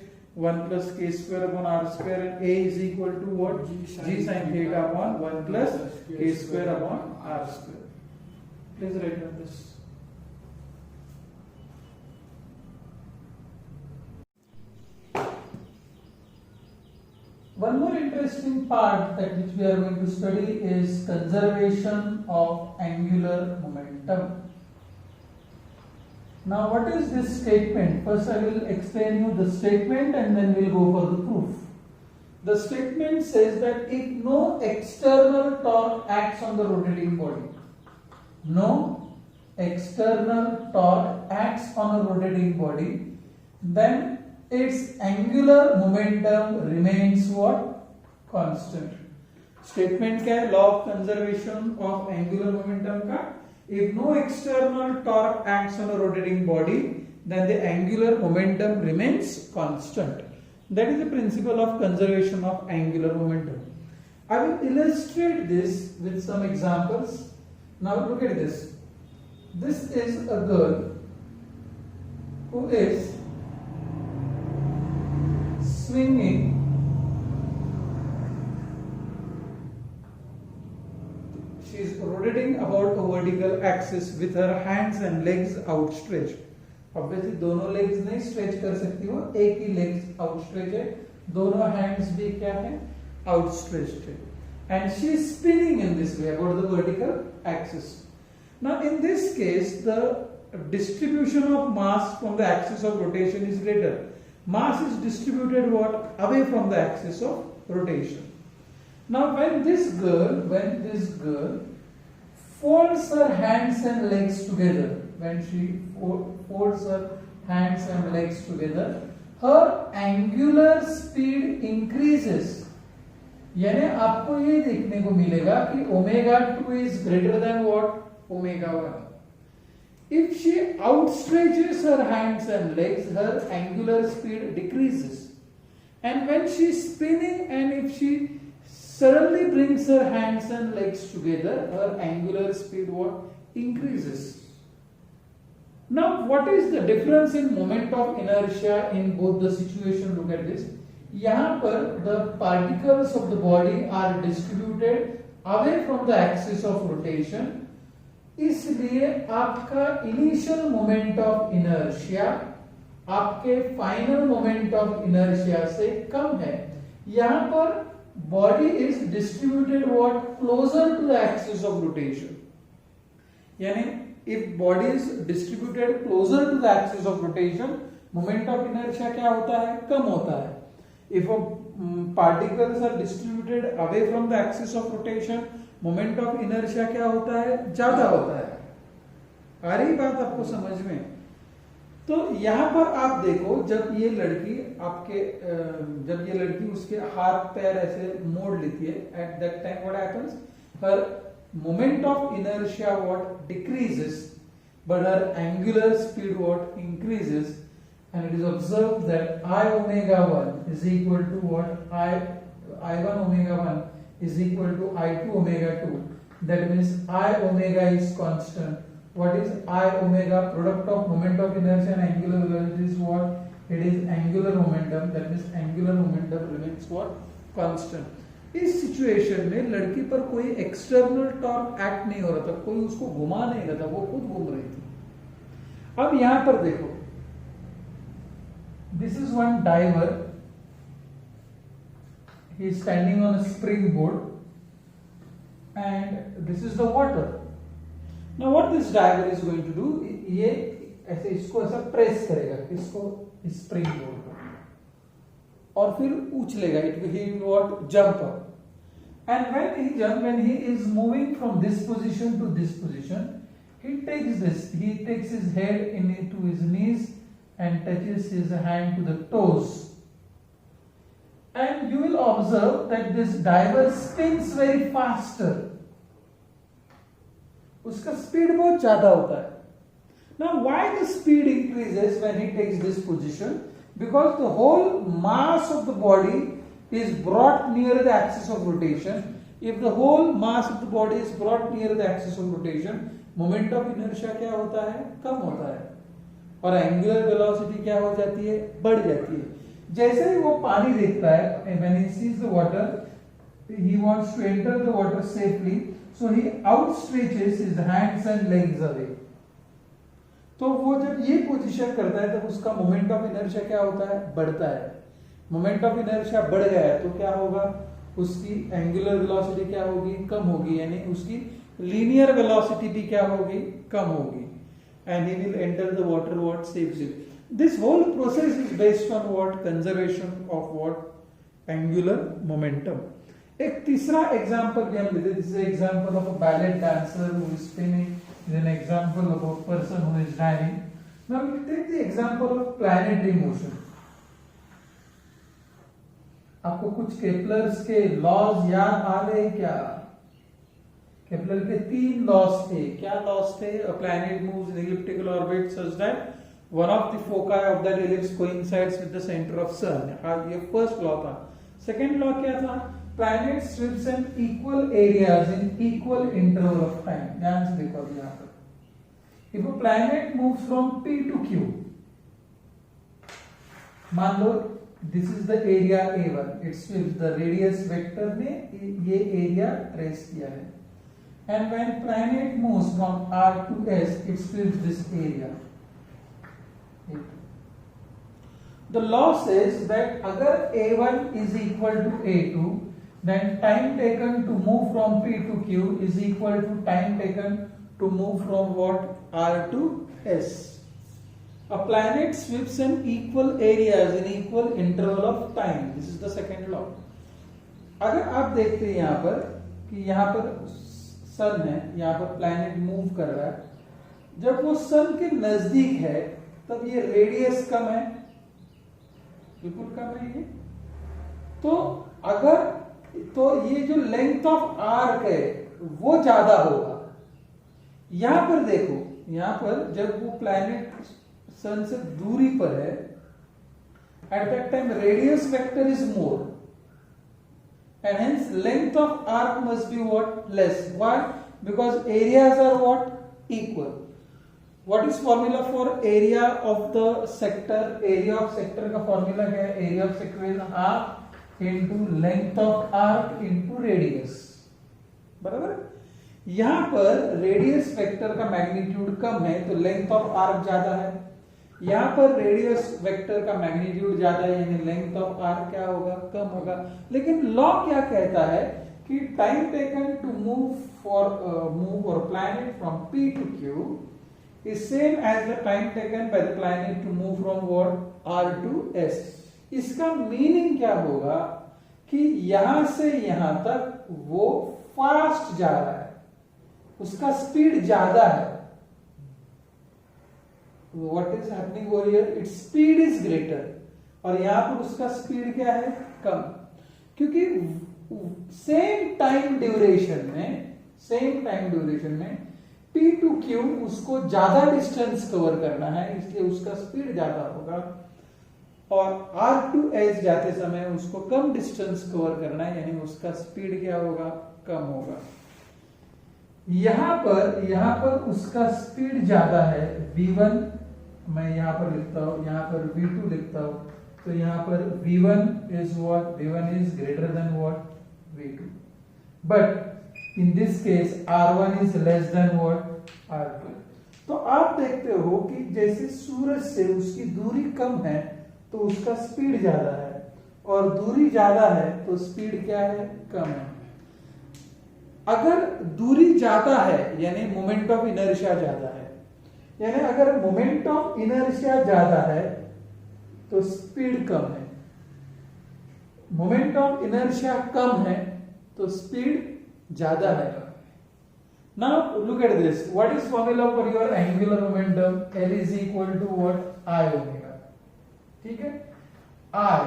1 plus k square upon r square, and a is equal to what, g sin theta upon 1 plus k square upon r square. Please write down this. One more interesting part that which we are going to study is conservation of angular momentum. Now what is this statement? First I will explain you the statement and then we'll go for the proof. The statement says that if no external torque acts on the rotating body, no external torque acts on a rotating body, then its angular momentum remains what, constant. Statement क्या है, law of conservation of angular momentum का, if no external torque acts on a rotating body, then the angular momentum remains constant. That is the principle of conservation of angular momentum. I will illustrate this with some examples. Now look at this. This is a girl who is swinging she is rotating about a vertical axis with her hands and legs outstretched. Obviously दोनों legs नहीं stretch कर सकती हो, एक ही legs outstretched है, दोनों hands भी क्या है, outstretched है, and she is spinning in this way about the vertical axis. Now in this case the distribution of mass from the axis of rotation is greater. Mass is distributed what, away from the axis of rotation. Now when this girl folds her hands and legs together, when she folds her hands and legs together, her angular speed increases. यानी आपको ये देखने को मिलेगा कि omega 2 is greater than what, omega 1. If she outstretches her hands and legs, her angular speed decreases. And when she is spinning and if she suddenly brings her hands and legs together, her angular speed what, increases. Now what is the difference in moment of inertia in both the situation? Look at this. यहाँ पर the particles of the body are distributed away from the axis of rotation. इसलिए आपका initial moment of inertia आपके final moment of inertia से कम है। यहां पर body is distributed what, closer to the axis of rotation. यानी if body is distributed closer to the axis of rotation, moment of inertia क्या होता है, कम होता है। If particles are distributed away from the axis of rotation, moment of inertia क्या होता है, ज्यादा होता है। आ रही बात आपको समझ में? तो यहां पर आप देखो, जब ये लड़की उसके हाथ पैर ऐसे मोड़ लेती है, at that time what happens, her moment of inertia what decreases but her angular speed what increases, and it is observed that I omega 1 is equal to what, I1 omega 1 is equal to I2 omega 2. That means I omega is constant. What is I omega? Product of moment of inertia and angular velocity is what? It is angular momentum. That means angular momentum remains what? Constant. इस situation में लड़की पर कोई external torque act नहीं हो रहा था, कोई उसको घुमा नहीं रहा था, वो खुद घूम रही थी. अब यहां पर देखो, this is one diver, he is standing on a spring board and this is the water. Now what this diver is going to do, ये ऐसे इसको ऐसा प्रेस करेगा, इसको स्प्रिंग बोर्ड और फिर उछलेगा, it will what jump up. And when he is moving from this position to this position, he takes his head into his knees and touches his hand to the toes. And you will observe that this diver spins very faster. उसका speed बहुत ज्यादा होता है. Now why the speed increases when he takes this position? Because the whole mass of the body is brought near the axis of rotation. If the whole mass of the body is brought near the axis of rotation, moment of inertia क्या होता है? कम होता है. और angular velocity क्या हो जाती है? बढ़ जाती है. जैसे ही वो पानी देखता है, when he sees the water, he wants to enter the water safely, so he outstretches his hands and legs away. तो वो जब ये पोजीशन करता है तब उसका मोमेंट ऑफ इनर्शिया क्या होता है? बढ़ता है. मोमेंट ऑफ इनर्शिया बढ़ गया है तो क्या होगा? उसकी एंगुलर वेलोसिटी क्या होगी? कम होगी. यानी उसकी लीनियर वेलोसिटी भी क्या होगी? कम होगी. And he will enter the water what safely. This whole process is based on what? Conservation of what? Angular momentum. एक तीसरा एग्जाम्पल भी हम लेते. This is an example of a ballet dancer who is spinning. This is an example of a person who is diving. Now we take the example of planetary motion. आपको कुछ Kepler's के laws याद आ गए क्या? Kepler के 3 loss थे. क्या loss थे? A planet moves in elliptical orbit such that one of the foci of that ellipse coincides with the center of sun. ये फर्स्ट लॉ था. सेकेंड लॉ क्या था? Planet sweeps in equal areas in equal interval of time. ध्यान से देखो अभी यहाँ पर. If a planet moves from P to Q, मान लो this is the area A1. It sweeps. The radius vector ने ये area trace किया है. And when planet moves from R to S, it sweeps this area. The law says that अगर A1 is equal to A2, then time taken to move from P to Q is equal to time taken to move from what? R to S. A planet sweeps in equal areas in equal interval of time. This is the second law. अगर आप देखते हैं यहाँ पर कि यहाँ पर सन है, यहाँ पर प्लैनेट मूव कर रहा है. जब वो सन के नजदीक है तब ये रेडियस कम है, बिल्कुल कम है ये. तो ये जो लेंथ ऑफ आर्क है वो ज्यादा होगा. यहां पर देखो, यहां पर जब वो प्लैनेट सन से दूरी पर है, at that time radius vector is more and hence length of arc must be what? Less. Why? Because areas are what? Equal. What is formula for area of the sector? Area of sector का formula क्या है? Area of sector is half into length of arc into radius. बराबर? यहाँ पर radius vector का magnitude कम है तो length of arc ज्यादा है. यहाँ पर रेडियस वेक्टर का मैग्नीट्यूड ज्यादा है यानी लेंथ ऑफ आर्क क्या होगा? कम होगा. लेकिन लॉ क्या कहता है कि टाइम टेकन टू मूव और planet from P to Q is same as the time taken by the planet to move from what? R to S. इसका मीनिंग क्या होगा कि यहां से यहां तक वो फास्ट जा रहा है, उसका स्पीड ज्यादा है. What is happening over here? Its speed is greater. और यहां पर उसका स्पीड क्या है? कम. क्योंकि सेम टाइम ड्यूरेशन में P to Q उसको ज्यादा डिस्टेंस कवर करना है, इसलिए उसका स्पीड ज्यादा होगा. और R to S जाते समय उसको कम डिस्टेंस कवर करना है यानी उसका स्पीड क्या होगा? कम होगा. यहां पर उसका स्पीड ज्यादा है V1, मैं यहां पर लिखता हूं, यहां पर V2 लिखता हूं. तो यहां पर V1 is what? V1 is greater than what? V2. But in this case R1 is less than what? R2. तो आप देखते हो कि जैसे सूरज से उसकी दूरी कम है तो उसका स्पीड ज्यादा है, और दूरी ज्यादा है तो स्पीड क्या है? कम है. अगर दूरी ज्यादा है यानी मोमेंट ऑफ इनर्शिया ज्यादा है, यानी अगर मोमेंट ऑफ इनर्शिया ज्यादा है तो स्पीड कम है. मोमेंट ऑफ इनर्शिया कम है तो स्पीड ज्यादा है। Now look at this, what is formula for your angular momentum? L is equal to what? I omega. ठीक है, I,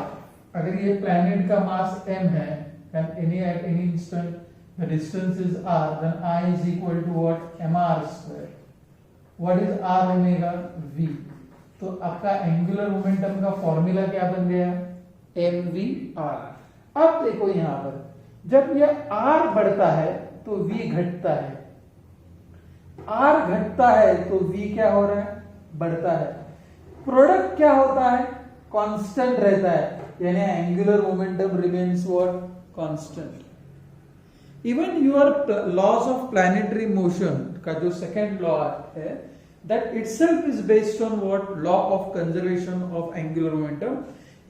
अगर ये प्लैनेट का मास m है and at any instant the distance is r, then I is equal to what? mr square. What is r omega? v। तो आपका angular momentum का formula क्या बन गया? mvr। अब देखो यहां पर जब यह r बढ़ता है तो v घटता है, r घटता है तो v क्या हो रहा है? बढ़ता है। प्रोडक्ट क्या होता है? कांस्टेंट रहता है, यानी angular momentum remains what? Constant. Even your laws of planetary motion का जो सेकेंड लॉ है, that itself is based on what? Law of conservation of angular momentum.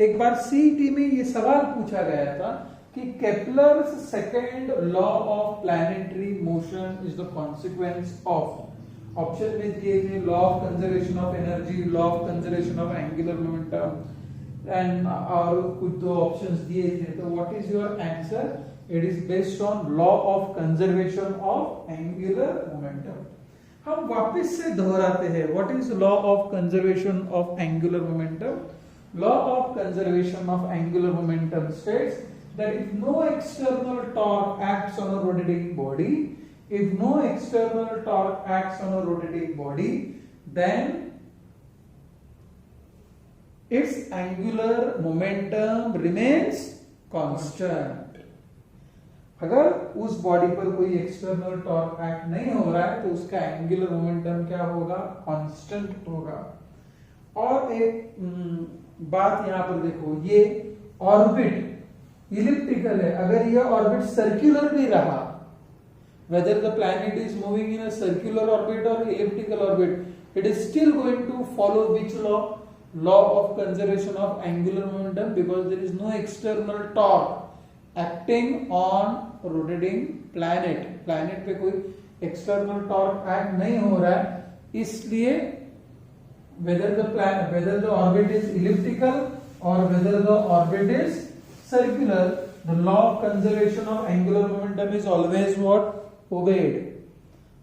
एक बार सीईटी में ये सवाल पूछा गया था कि Kepler's second law of planetary motion is the consequence of, option में दिए थे law of conservation of energy, law of conservation of angular momentum and और कुछ दो ऑप्शंस दिए थे। तो what is your answer? It is based on law of conservation of angular momentum. हम वापस से दोहराते हैं, what is law of conservation of angular momentum? Law of conservation of angular momentum states that if no external torque acts on a rotating body, if no external torque acts on a rotating body, then its angular momentum remains constant। अगर उस body पर कोई external torque act नहीं हो रहा है तो उसका एंगुलर मोमेंटम क्या होगा? कांस्टेंट होगा। और एक बात यहां पर देखो, ये ऑर्बिट इलिप्टिकल है, अगर यह ऑर्बिट सर्कुलर भी रहा, whether the planet is moving in a circular orbit or elliptical orbit, it is still going to follow which law? Law of conservation of angular momentum, because there is no external torque acting on rotating planet। planet पे कोई external torque act नहीं हो रहा है, इसलिए whether the orbit is elliptical or whether the orbit is circular, the law of conservation of angular momentum is always what? Obeyed।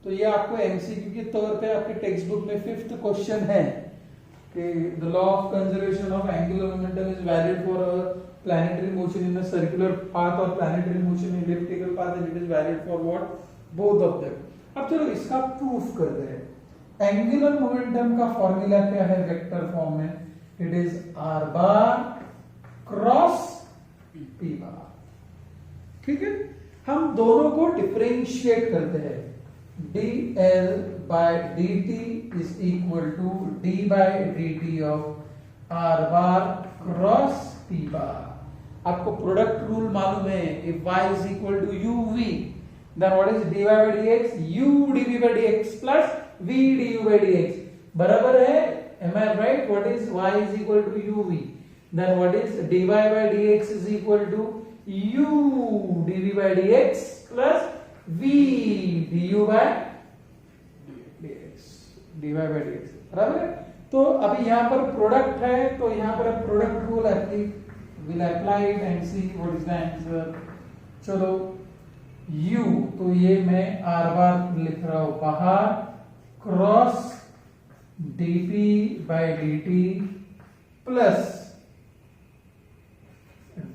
तो ये आपको एमसीक्यू के तौर पे आपके टेक्स्ट बुक में 5th क्वेश्चन है कि the law of conservation of angular momentum is valid for a planetary motion in a circular path or planetary motion in elliptical path, and it is valid for what? Both of them। अब चलो इसका proof करते हैं। Angular momentum का formula क्या है vector form में? It is r bar cross p bar. ठीक है, हम दोनों को डिफरेंशिएट करते हैं। dl by dt is equal to d by dt of r bar cross p bar. आपको प्रोडक्ट रूल मालूम है, if y is equal to uv, then what is dy by dx? u dv by dx plus v du by dx बराबर है, am I right? What is y is equal to uv? Then what is dy by dx is equal to u dv by dx plus v du by dx, dy by dx बराबर है। तो अभी यहाँ पर product है, तो यहाँ पर product rule will apply it and see what is the answer। चलो u, तो ये मैं r बार लिख रहा हूं बाहर, cross dp by dt plus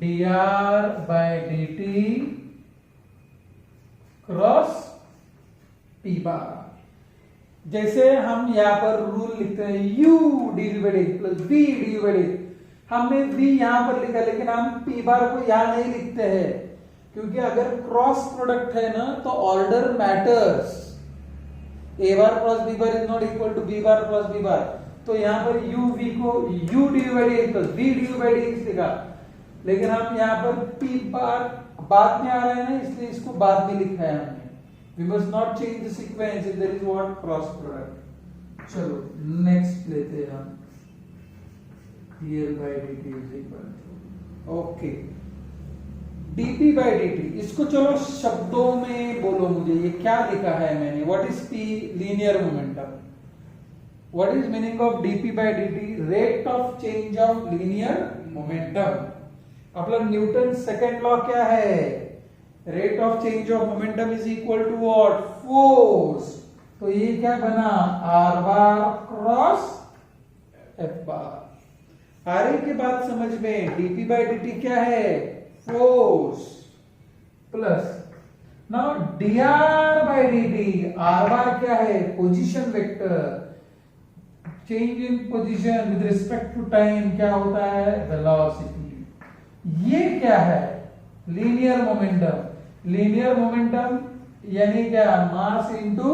dr by dt cross p बार। जैसे हम यहाँ पर रूल लिखते हैं u dv by dt plus v dv by dt, हमने v यहां पर लिखा, लेकिन हम p बार को यहां नहीं लिखते हैं, क्योंकि अगर क्रॉस प्रोडक्ट है ना तो order matters. a bar cross b bar is not equal to b bar cross b bar, तो यहां पर u v को u dv by dx plus v dv by dx लिखा, लेकिन हम यहां पर p बार बाद में आ रहा है ना, इसलिए इसको बाद में लिखा है हमने। We must not change the sequence if there is what? Cross product. चलो नेक्स्ट लेते हैं हम, dl by dt is equal to, okay, dp by dt, इसको चलो शब्दों में बोलो मुझे, ये क्या लिखा है मैंने? What is p? Linear momentum. What is meaning of dp by dt? Rate of change of linear momentum. अपना न्यूटन सेकेंड लॉ क्या है? Rate of change of momentum is equal to what, force. तो ये क्या बना, R bar cross F bar. R के बाद समझ में, डीपी बाई डी क्या है, force, plus now D R by D T, R bar क्या है, position vector, change in position with respect to time क्या होता है, वेलोसिटी। ये क्या है, लीनियर मोमेंटम। लीनियर मोमेंटम यानी क्या, मास इनटू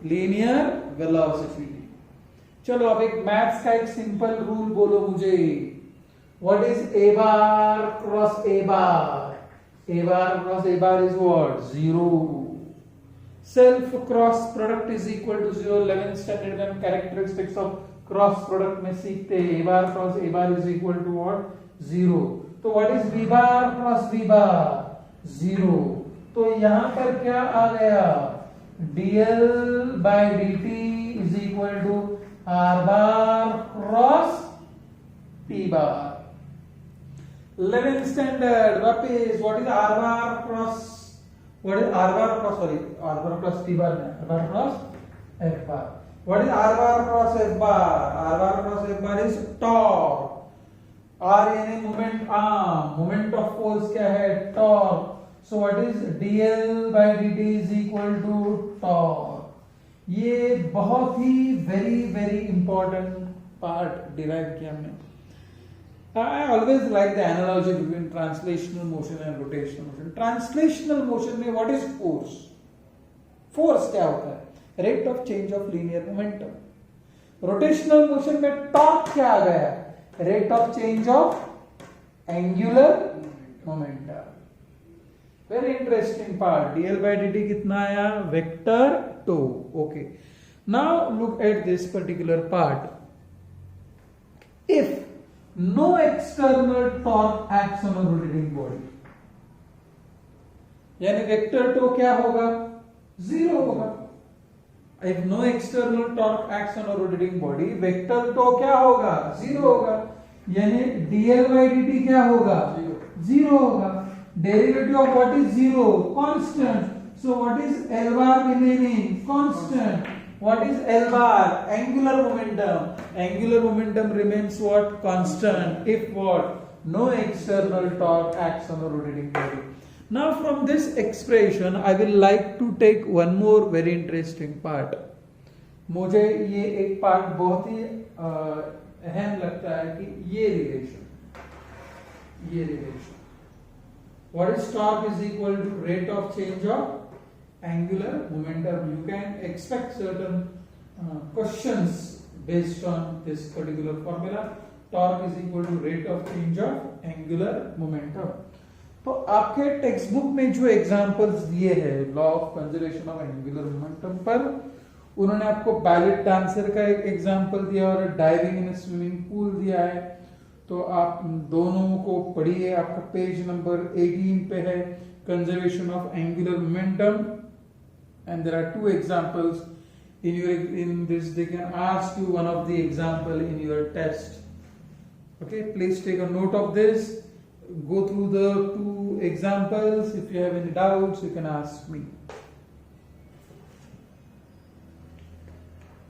लीनियर वेलोसिटी। चलो अब एक मैथ्स का एक सिंपल रूल बोलो मुझे, what is A bar cross A bar, A bar cross A bar is what, zero. Self cross product is equal to zero. 11th standard में characteristics of cross product में सीखते हैं, A bar cross A bar is equal to what, zero. तो what is B bar cross B bar, zero. तो यहां पर क्या आ गया, dl by dt is equal to r bar cross t bar। 11th standard वापस, what is r bar cross, what is r bar cross, sorry r bar cross t bar नहीं, r bar cross f bar। what is r bar cross f bar, r bar cross f bar is torque। r यानी moment arm, moment of force क्या है, torque. So what is dl by dt is equal to torque। ये बहुत ही very very important part derive किया हमने। I always like the analogy between translational motion and rotational motion। Translational motion में what is force, force क्या होता है, rate of change of linear momentum. Rotational motion में टॉर्क क्या आ गया, rate of change of angular momentum. Very interesting part. dl by dt कितना आया, vector tau. Okay, now look at this particular part. If no external torque acts on a rotating body, यानी vector tau क्या होगा, zero होगा। If no external torque acts on a rotating body, vector tau क्या होगा, zero होगा। यानी dl by dt क्या होगा, जीरो होगा। Derivative of what is zero, constant। So what is L bar remaining, constant। What is L bar, angular momentum। Angular momentum remains what, constant, if what, no external torque acts on the rotating body। Now from this expression I will like to take one more very interesting part। मुझे ये एक part बहुत ही अहम लगता है कि ये relation what is torque is equal to rate of change of angular momentum। you can expect certain questions based on this particular formula। torque is equal to rate of change of angular momentum। तो आपके text book में जो examples दिए हैं law of conservation of angular momentum पर, उन्होंने आपको ballot dancer का एक एग्जांपल दिया और डाइविंग इन स्विमिंग पूल दिया है। तो आप दोनों को पढ़िए, आपका पेज नंबर 18 पे है, conservation of angular momentum, and there are two examples in this they can ask you one of the example in your test। okay, please take a note of this, go through the two examples, if you have any doubts you can ask me।